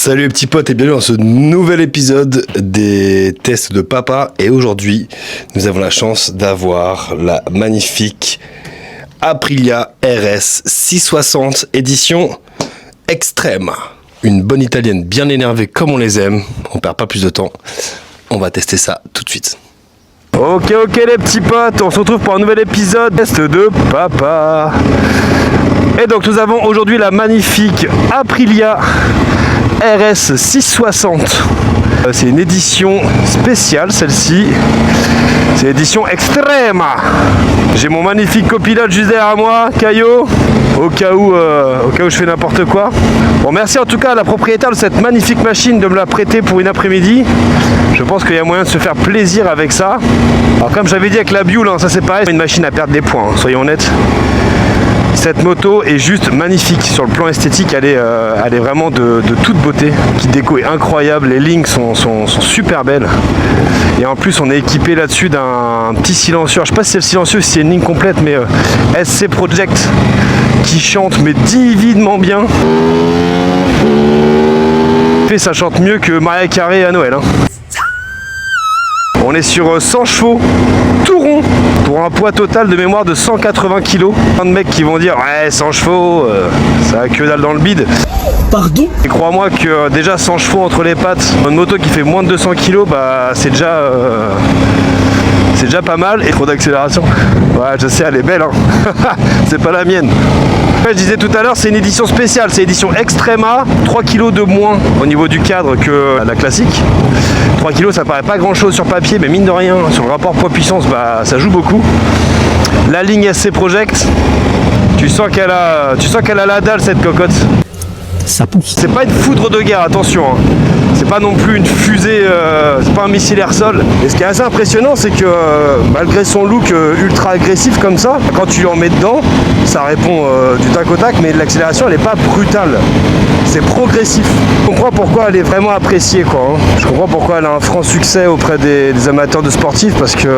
Salut les petits potes et bienvenue dans ce nouvel épisode des tests de papa. Et aujourd'hui, nous avons la chance d'avoir la magnifique Aprilia RS 660 édition extrême. Une bonne italienne bien énervée comme on les aime. On perd pas plus de temps. On va tester ça tout de suite. Ok les petits potes, on se retrouve pour un nouvel épisode test de papa. Et donc nous avons aujourd'hui la magnifique Aprilia RS 660. C'est une édition spéciale celle-ci. C'est l'édition extrême. J'ai mon magnifique copilote juste derrière moi, Caillot, au cas où je fais n'importe quoi. Bon, merci en tout cas à la propriétaire de cette magnifique machine de me la prêter pour une après-midi. Je pense qu'il y a moyen de se faire plaisir avec ça. Alors comme j'avais dit avec la Bioule, ça c'est pareil, une machine à perdre des points, soyons honnêtes. Cette moto est juste magnifique sur le plan esthétique, elle est vraiment de toute beauté. La déco est incroyable, les lignes sont super belles. Et en plus on est équipé là-dessus d'un petit silencieux. Je sais pas si c'est le silencieux, si c'est une ligne complète, mais SC Project qui chante mais divinement bien. Ça chante mieux que Mariah Carey à Noël. On est sur 100 chevaux, tout rond, pour un poids total de mémoire de 180 kg. Plein de mecs qui vont dire ouais 100 chevaux, ça a que dalle dans le bide. Pardon ? Et crois-moi que déjà 100 chevaux entre les pattes, une moto qui fait moins de 200 kg, bah c'est déjà pas mal. Et trop d'accélération. Ouais, je sais, elle est belle, c'est pas la mienne. Je disais tout à l'heure, c'est une édition spéciale, c'est édition Extrema, 3 kg de moins au niveau du cadre que la classique. 3 kg ça paraît pas grand chose sur papier, mais mine de rien, sur le rapport poids-puissance, bah ça joue beaucoup. La ligne SC Project, tu sens qu'elle a la dalle cette cocotte. Ça pousse. C'est pas une foudre de guerre, attention. C'est pas non plus une fusée, c'est pas un missile air-sol. Et ce qui est assez impressionnant, c'est que malgré son look ultra agressif comme ça, quand tu en mets dedans, ça répond du tac au tac, mais l'accélération elle est pas brutale. C'est progressif. Je comprends pourquoi elle est vraiment appréciée, quoi. Je comprends pourquoi elle a un franc succès auprès des amateurs de sportifs, parce que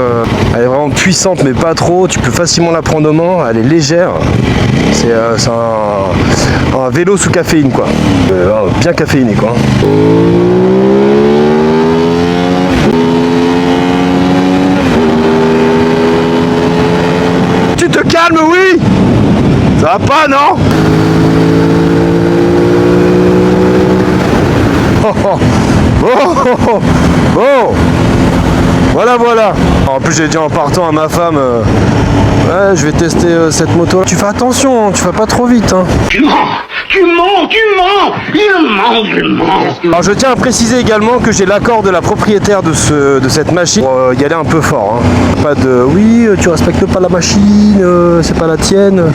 elle est vraiment puissante, mais pas trop. Tu peux facilement la prendre aux mains. Elle est légère. C'est un vélo sous caféine, quoi. Bien caféiné, quoi. Tu te calmes, oui? Ça va pas, non? Oh. Voilà. En plus j'ai dit en partant à ma femme ouais, je vais tester cette moto. Tu fais attention, tu vas pas trop vite. Tu mens. Il ment. Alors je tiens à préciser également que j'ai l'accord de la propriétaire de cette machine pour y aller un peu fort. Pas de oui, tu respectes pas la machine, c'est pas la tienne.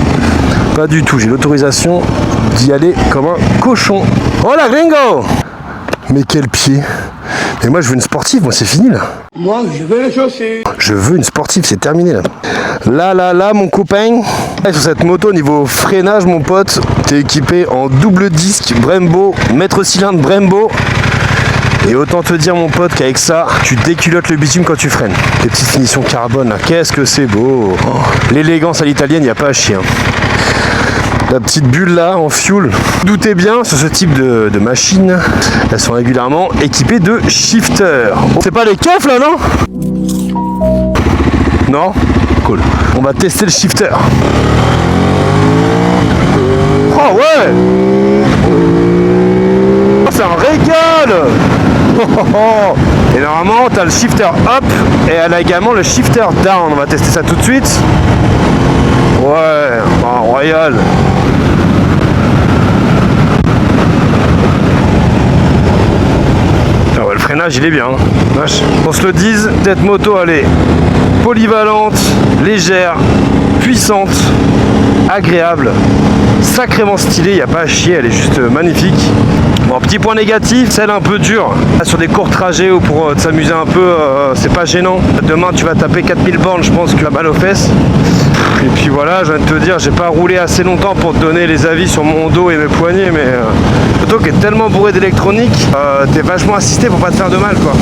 Pas du tout, j'ai l'autorisation d'y aller comme un cochon. Oh la gringo! Mais quel pied! Mais moi je veux une sportive, moi c'est fini là. Moi je veux les chaussures. Je veux une sportive, c'est terminé là. Là mon copain. Et sur cette moto niveau freinage mon pote, t'es équipé en double disque Brembo, maître cylindre Brembo. Et autant te dire mon pote qu'avec ça, tu déculottes le bitume quand tu freines. Les petites finitions carbone là, qu'est-ce que c'est beau. L'élégance à l'italienne, y a pas à chier. La petite bulle là en fuel. Doutez bien, sur ce type de machine, elles sont régulièrement équipées de shifters. C'est pas les keufs là, non? Non? Cool. On va tester le shifter. Oh ouais! C'est un régal! Et normalement, t'as le shifter up et elle a également le shifter down. On va tester ça tout de suite. Ouais, royal. Ah ouais, le freinage il est bien. Vache. On se le dise, cette moto elle est polyvalente, légère, puissante, agréable, sacrément stylée, il n'y a pas à chier, elle est juste magnifique. Bon, petit point négatif, celle un peu dure. Sur des courts trajets ou pour s'amuser un peu, c'est pas gênant. Demain tu vas taper 4000 bornes, je pense que tu as mal aux fesses. Et puis voilà, je viens de te dire, j'ai pas roulé assez longtemps pour te donner les avis sur mon dos et mes poignets, mais l'auto qui est tellement bourrée d'électronique, t'es vachement assisté pour pas te faire de mal, quoi.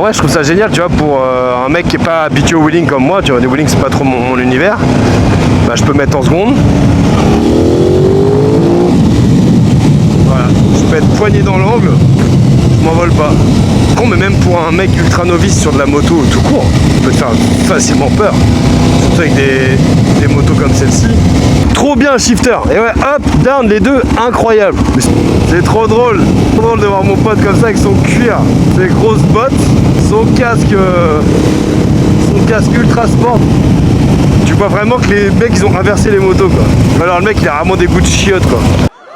Ouais, je trouve ça génial, tu vois, pour un mec qui est pas habitué au wheeling comme moi, tu vois, des wheeling c'est pas trop mon univers, bah je peux mettre en seconde. Voilà. peux être poigné dans l'angle, je m'envole pas. Con, mais même pour un mec ultra novice sur de la moto tout court, il peut te faire facilement peur. Surtout avec des motos comme celle-ci. Trop bien le shifter. Et ouais, up, down, les deux, incroyable. C'est trop drôle. Trop drôle de voir mon pote comme ça avec son cuir, ses grosses bottes, son casque ultra sport. Tu vois vraiment que les mecs ils ont inversé les motos quoi. Alors le mec il a vraiment des goûts de chiottes quoi.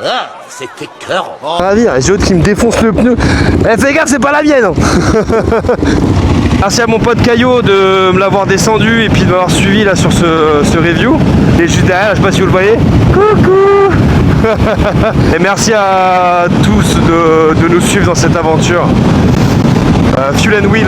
Ah, c'était clair. Ravi, hein, j'ai l'autre qui me défonce le pneu. Eh fais gaffe, c'est pas la mienne hein. Merci à mon pote Caillot de me l'avoir descendu et puis de m'avoir suivi là sur ce review. Et juste derrière, je sais pas si vous le voyez. Coucou. Et merci à tous de nous suivre dans cette aventure. Fuel and Wheels.